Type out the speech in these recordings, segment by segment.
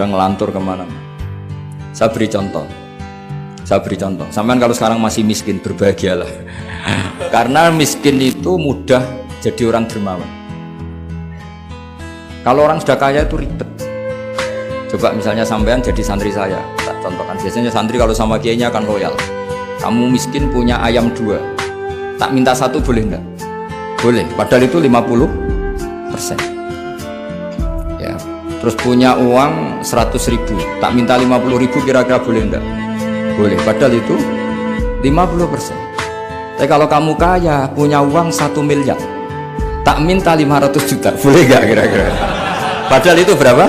udah ngelantur kemana. Saya beri contoh. Sampean kalau sekarang masih miskin, berbahagialah. Karena miskin itu mudah jadi orang dermawan. Kalau orang sudah kaya itu ribet. Coba misalnya sampean jadi santri saya, tak contohkan. Biasanya santri kalau sama kiainya akan loyal. Kamu miskin punya ayam 2, tak minta 1 boleh enggak? Boleh, padahal itu 50%. Ya. Terus punya uang 100.000, tak minta 50.000 kira-kira boleh enggak? Boleh, padahal itu 50%. Tapi kalau kamu kaya, punya uang 1 miliar, tak minta 500 juta, boleh enggak kira-kira? Padahal itu berapa?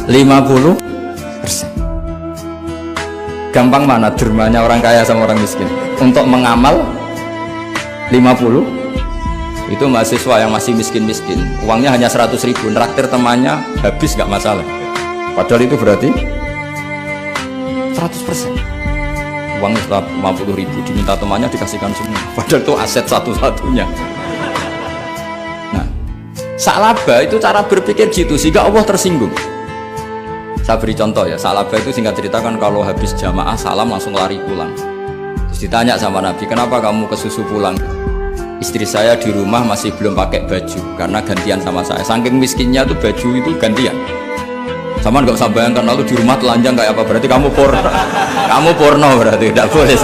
50%. Gampang mana dermanya orang kaya sama orang miskin? Untuk mengamal 50, itu mahasiswa yang masih miskin-miskin, uangnya hanya 100.000, neraktir temannya habis nggak masalah. Padahal itu berarti 100%. Uangnya 50.000 diminta temannya dikasihkan semua. Padahal itu aset satu-satunya. Nah, salaba itu cara berpikir gitu sehingga Allah tersinggung. Saya beri contoh ya, salaba itu singkat cerita kan kalau habis jamaah salam langsung lari pulang. Terus ditanya sama Nabi, kenapa kamu kesusu pulang? Istri saya di rumah masih belum pakai baju karena gantian sama saya. Saking miskinnya tuh baju itu gantian. Sama nggak usah bayangkan lalu di rumah telanjang kayak apa, berarti kamu porno. Kamu porno berarti tidak boleh.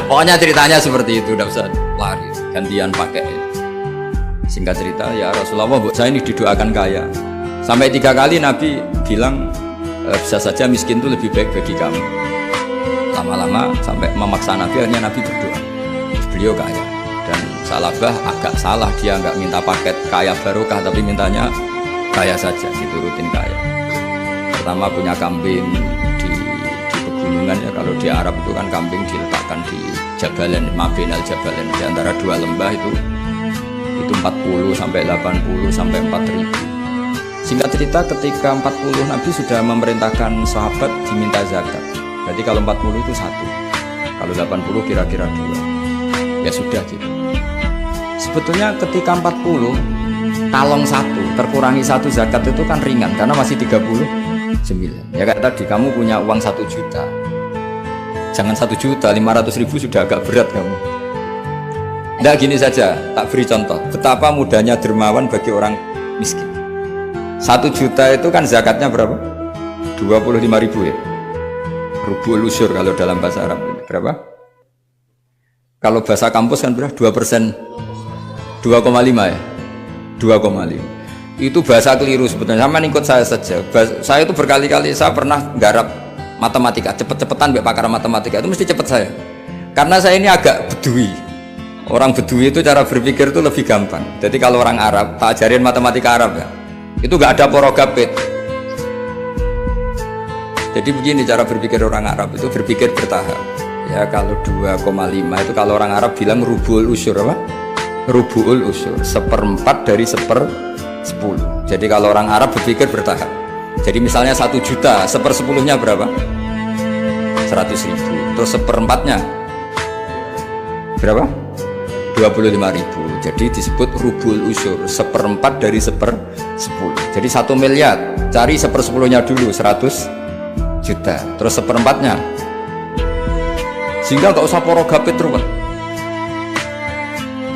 Pokoknya ceritanya seperti itu, tidak usah lari, gantian pakai. Singkat cerita, ya Rasulullah, buat saya ini didoakan kaya. Sampai 3 kali Nabi bilang bisa saja miskin itu lebih baik bagi kamu. Lama-lama sampai memaksa Nabi, akhirnya Nabi berdoa. Beliau kaya. Dan salabah agak salah, dia nggak minta paket kaya barokah, tapi mintanya kaya saja, diturutin kaya. Pertama punya kambing di pegunungan ya, kalau di Arab itu kan kambing diletakkan di Jabalen, Mabinal Jabalen, di antara 2 lembah itu 40 sampai 80 sampai 4.000. Singkat cerita ketika 40 Nabi sudah memerintahkan sahabat diminta zakat. Berarti kalau 40 itu 1, kalau 80 kira-kira 2. Ya sudah gitu. Sebetulnya ketika 40 talong 1 terkurangi 1 zakat itu kan ringan karena masih 39. Ya kayak tadi kamu punya uang 1 juta, jangan 1 juta, 500.000 sudah agak berat kamu. Nah gini saja, tak beri contoh betapa mudahnya dermawan bagi orang miskin. 1 juta itu kan zakatnya berapa? 25.000 ya. Rubul usyur kalau dalam bahasa Arab berapa? Kalau bahasa kampus kan berapa? 2%, 2,5 ya, 2,5. Itu bahasa keliru sebetulnya. Sama ikut saya saja. Saya itu berkali-kali saya pernah garap matematika, cepet-cepetan mbak pakar matematika itu mesti cepet saya. Karena saya ini agak bedui. Orang bedui itu cara berpikir itu lebih gampang. Jadi kalau orang Arab, tak ajarin matematika Arab ya. Itu nggak ada porogapit. Jadi begini cara berpikir orang Arab itu berpikir bertahap. Ya kalau 2,5 itu kalau orang Arab bilang rubul usyur apa? Rubul usyur, 1/4 dari 10. Jadi kalau orang Arab berpikir bertahap. Jadi misalnya 1 juta, 1/10-nya berapa? 100.000. Terus 1/4-nya berapa? 25.000. Jadi disebut rubul usyur, 1/4 dari 1/10. Jadi 1 miliar, cari 1/10-nya dulu, 100 juta. Terus 1/4-nya. Sehingga nggak usah porogapit terus.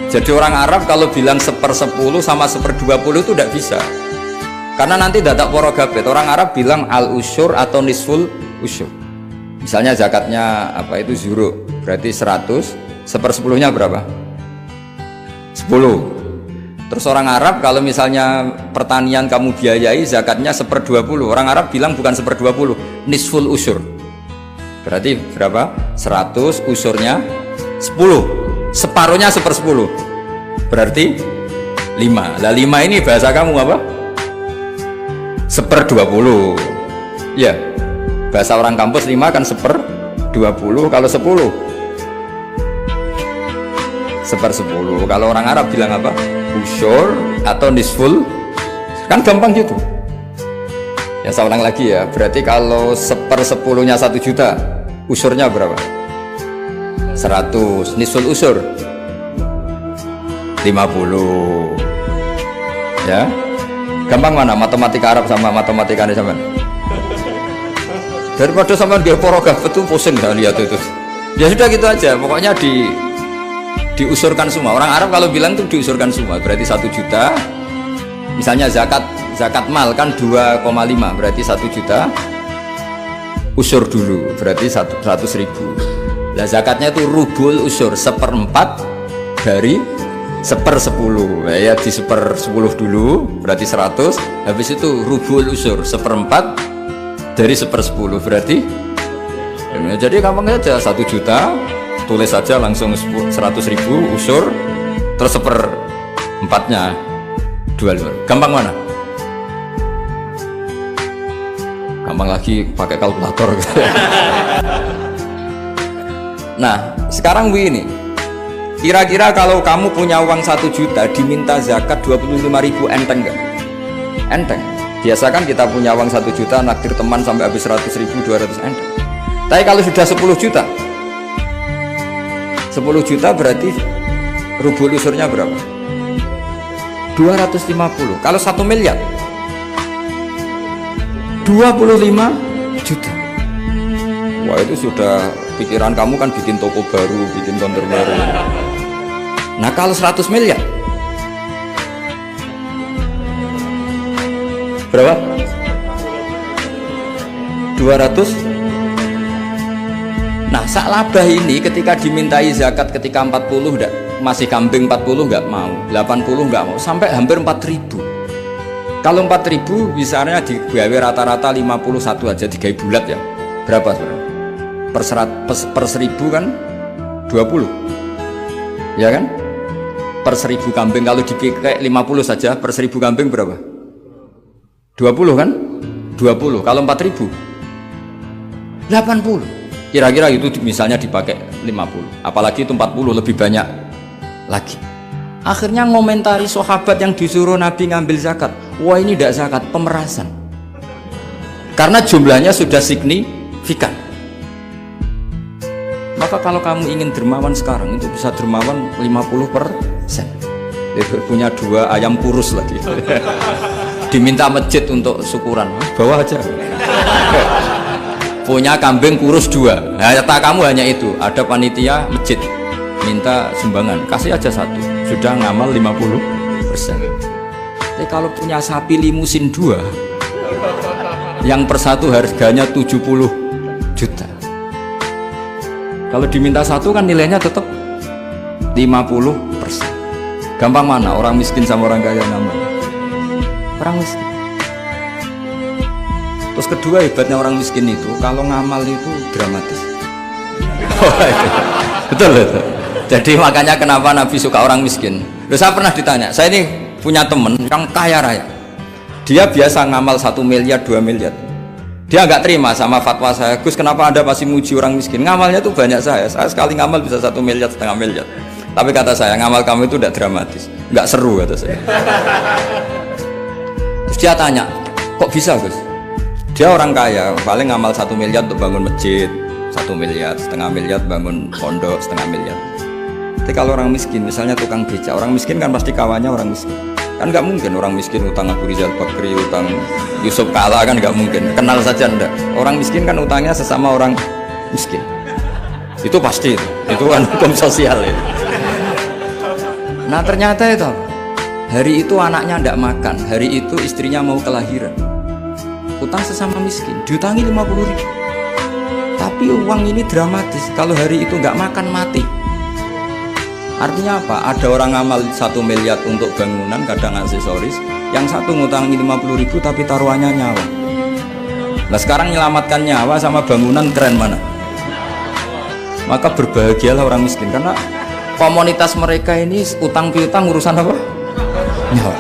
Jadi orang Arab kalau bilang 1/10 sama 1/20 itu tidak bisa. Karena nanti tidak porogapit. Orang Arab bilang al-usyur atau nisful usyur. Misalnya zakatnya apa itu zuru, berarti 100, 1/10-nya berapa? 10. Terus orang Arab kalau misalnya pertanian kamu biayai zakatnya 1/20. Orang Arab bilang bukan 1/20, nisful usyur. Berarti berapa? 100, usyurnya 10. Separuhnya 1/10 berarti 5. Lah 5 ini bahasa kamu apa? 1/20. Ya, bahasa orang kampus 5 kan 1/20. Kalau 10 1/10. Kalau orang Arab bilang apa? Usyur atau nisful. Kan gampang gitu. Ya saya ulang lagi ya. Berarti kalau 1/10-nya 1 juta, usyurnya berapa? 100. Nisful usyur 50. Ya, gampang mana matematika Arab sama matematika ini sama? Daripada sampean nggih paragraf itu pusing dah lihat itu. Ya sudah gitu aja, pokoknya diusurkan semua. Orang Arab kalau bilang itu diusurkan semua, berarti 1 juta. Misalnya zakat mal kan 2,5, berarti 1 juta. Usur dulu, berarti 100.000. Nah zakatnya itu rubul usur, 1/4 dari 1/10. Ya di 1/10 dulu, berarti 100. Habis itu rubul usur, 1/4 dari 1/10, berarti ya, jadi gampang saja, 1 juta tulis saja langsung 100.000 usur, terus 1/4-nya jual. Gampang mana? Gampang lagi pakai kalkulator gitu. Nah sekarang begini, kira-kira kalau kamu punya uang 1 juta diminta zakat 25.000, enteng nggak? Enteng. Biasa kan kita punya uang 1 juta naktir teman sampai habis 100.000, 200, enteng. Tapi kalau sudah 10 juta 10 juta berarti rubul usurnya berapa? 250. Kalau 1 miliar 25 juta. Wah itu sudah pikiran kamu kan bikin toko baru, bikin konter baru. Nah kalau 100 miliar berapa? 200. Nah sak labah ini ketika dimintai zakat ketika 40 enggak, masih kambing 40 enggak mau, 80 enggak mau, sampai hampir 4.000. Kalau 4.000 misalnya digawe rata-rata 51 aja, digawe bulat ya, berapa sebenarnya? Per 1.000 kan 20 ya kan? Per 1.000 kambing kalau dipakai 50 saja, per 1.000 kambing berapa? 20 kan? 20. Kalau 4.000 80. Kira-kira itu misalnya dipakai 50. Apalagi itu 40 lebih banyak lagi. Akhirnya ngomentari sahabat yang disuruh Nabi ngambil zakat. Wah ini tidak zakat, pemerasan. Karena jumlahnya sudah signifikan. Maka kalau kamu ingin dermawan sekarang itu bisa dermawan 50%. Dia punya 2 ayam kurus lagi. Diminta masjid untuk syukuran, bawa aja. Punya kambing kurus 2. Nah, kamu hanya itu, ada panitia masjid minta sumbangan, kasih aja 1, sudah ngamal 50%. Tapi kalau punya sapi limusin 2 yang per 1 harganya 70 juta, kalau diminta 1 kan nilainya tetap 50%. Gampang mana orang miskin sama orang kaya ngamal? Orang miskin. Terus kedua hebatnya orang miskin itu kalau ngamal itu dramatis. Betul betul. Jadi makanya kenapa Nabi suka orang miskin. Loh, saya pernah ditanya, saya ini punya teman yang kaya raya, dia biasa ngamal 1 miliar 2 miliar, dia nggak terima sama fatwa saya. Gus kenapa anda masih muji orang miskin, ngamalnya tuh banyak. Saya sekali ngamal bisa 1 miliar, setengah miliar. Tapi kata saya, ngamal kamu itu tidak dramatis, nggak seru kata saya. Terus dia tanya, kok bisa Gus? Dia orang kaya, paling ngamal 1 miliar untuk bangun masjid, 1 miliar, setengah miliar bangun pondok, setengah miliar. Tapi kalau orang miskin, misalnya tukang beca, orang miskin kan pasti kawannya orang miskin. Kan nggak mungkin orang miskin utang Abu Rizal Bakri, utang Yusuf Kala, kan nggak mungkin. Kenal saja enggak. Orang miskin kan utangnya sesama orang miskin. Itu pasti, itu kan hukum sosial itu. Nah ternyata itu hari itu anaknya tidak makan, hari itu istrinya mau kelahiran, utang sesama miskin, diutangi 50.000. Tapi uang ini dramatis, kalau hari itu nggak makan mati. Artinya apa? Ada orang ngamal 1 miliar untuk bangunan, kadang aksesoris, yang satu ngutangi 50.000 tapi taruhannya nyawa. Nah sekarang menyelamatkan nyawa sama bangunan, keren mana? Maka berbahagialah orang miskin, karena komunitas mereka ini utang piutang urusan apa? Nyawa.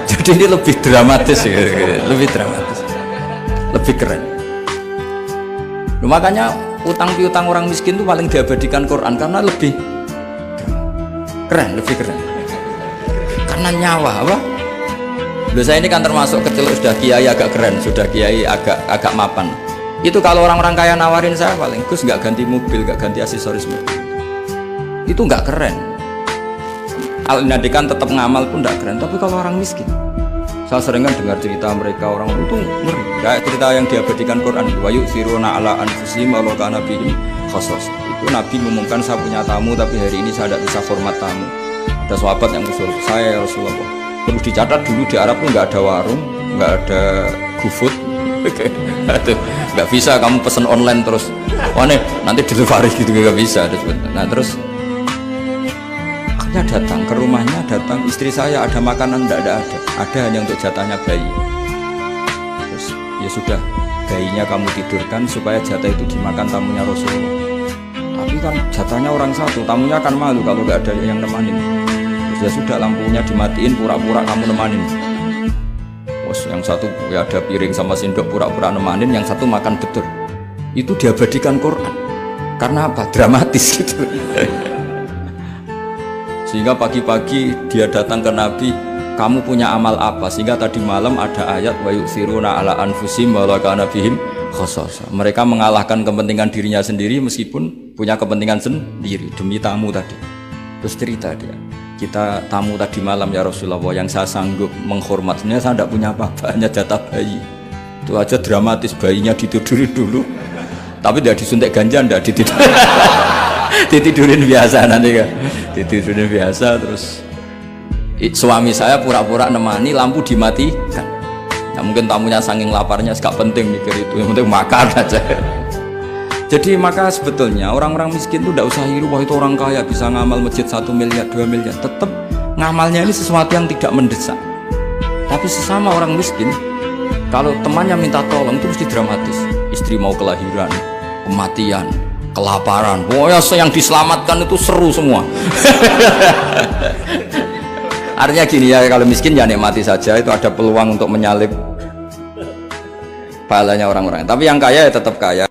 Jadi ini lebih dramatis ya, lebih dramatis, lebih keren. Makanya utang piutang orang miskin itu paling diabadikan Quran karena lebih keren, lebih keren. Karena nyawa apa? Loh, saya ini kan termasuk kecil sudah kiai agak keren, sudah kiai agak mapan. Itu kalau orang-orang kaya nawarin saya paling Gus nggak ganti mobil, nggak ganti aksesoris mobil. Itu nggak keren. Al-Nadikan tetap ngamal pun nggak keren. Tapi kalau orang miskin Saya sering kan dengar cerita mereka orang itu ngeri. Kayak cerita yang diabadikan Quran, wa yu'thiruna ala anfusihim walau kana bihim khassas. Itu Nabi mengumumkan saya punya tamu tapi hari ini saya tidak bisa hormat tamu. Ada sahabat yang usul saya, ya Rasulullah, perlu dicatat dulu di Arab tuh nggak ada warung, nggak ada GoFood, nggak bisa kamu pesen online terus, wah nih nanti delivery gitu nggak bisa. Nah terus akhirnya datang ke rumahnya, datang istri saya, ada makanan ada hanya untuk jatahnya bayi. Terus ya sudah, bayinya kamu tidurkan supaya jatah itu dimakan tamunya Rasulullah. Tapi kan jatahnya orang satu, tamunya kan malu kalau nggak ada yang nemanin. Terus ya sudah, lampunya dimatiin, pura-pura kamu nemanin. Bos yang satu ya ada piring sama sendok, pura-pura nemanin, yang satu makan betul. Itu diabadikan Quran. Karena apa? Dramatis gitu. Sehingga pagi-pagi dia datang ke Nabi, kamu punya amal apa? Sehingga tadi malam ada ayat wa yu'thiruna ala anfusihim walau kana bihim khassas. Mereka mengalahkan kepentingan dirinya sendiri meskipun punya kepentingan sendiri demi tamu tadi. Terus cerita dia, kita tamu tadi malam ya Rasulullah, yang saya sanggup menghormat, sebenarnya saya tidak punya apa-apa, hanya jatah bayi. Itu aja dramatis, bayinya ditidurin dulu, tapi tidak disuntik ganja, tidak ditidurin. Ditidurin biasa nanti kan, ditidurin biasa. Terus suami saya pura-pura nemani, lampu dimatikan. Nah, mungkin tamunya saking laparnya gak penting mikir itu, yang penting makan aja. Jadi maka sebetulnya orang-orang miskin itu tidak usah iri, wah itu orang kaya bisa ngamal masjid 1 miliar 2 miliar. Tetap ngamalnya ini sesuatu yang tidak mendesak. Tapi sesama orang miskin, kalau temannya minta tolong itu mesti dramatis. Istri mau kelahiran, kematian, kelaparan, pokoknya yang diselamatkan itu seru semua. Artinya gini ya, kalau miskin ya nikmati saja, itu ada peluang untuk menyalip pahalanya orang-orang. Tapi yang kaya ya tetap kaya.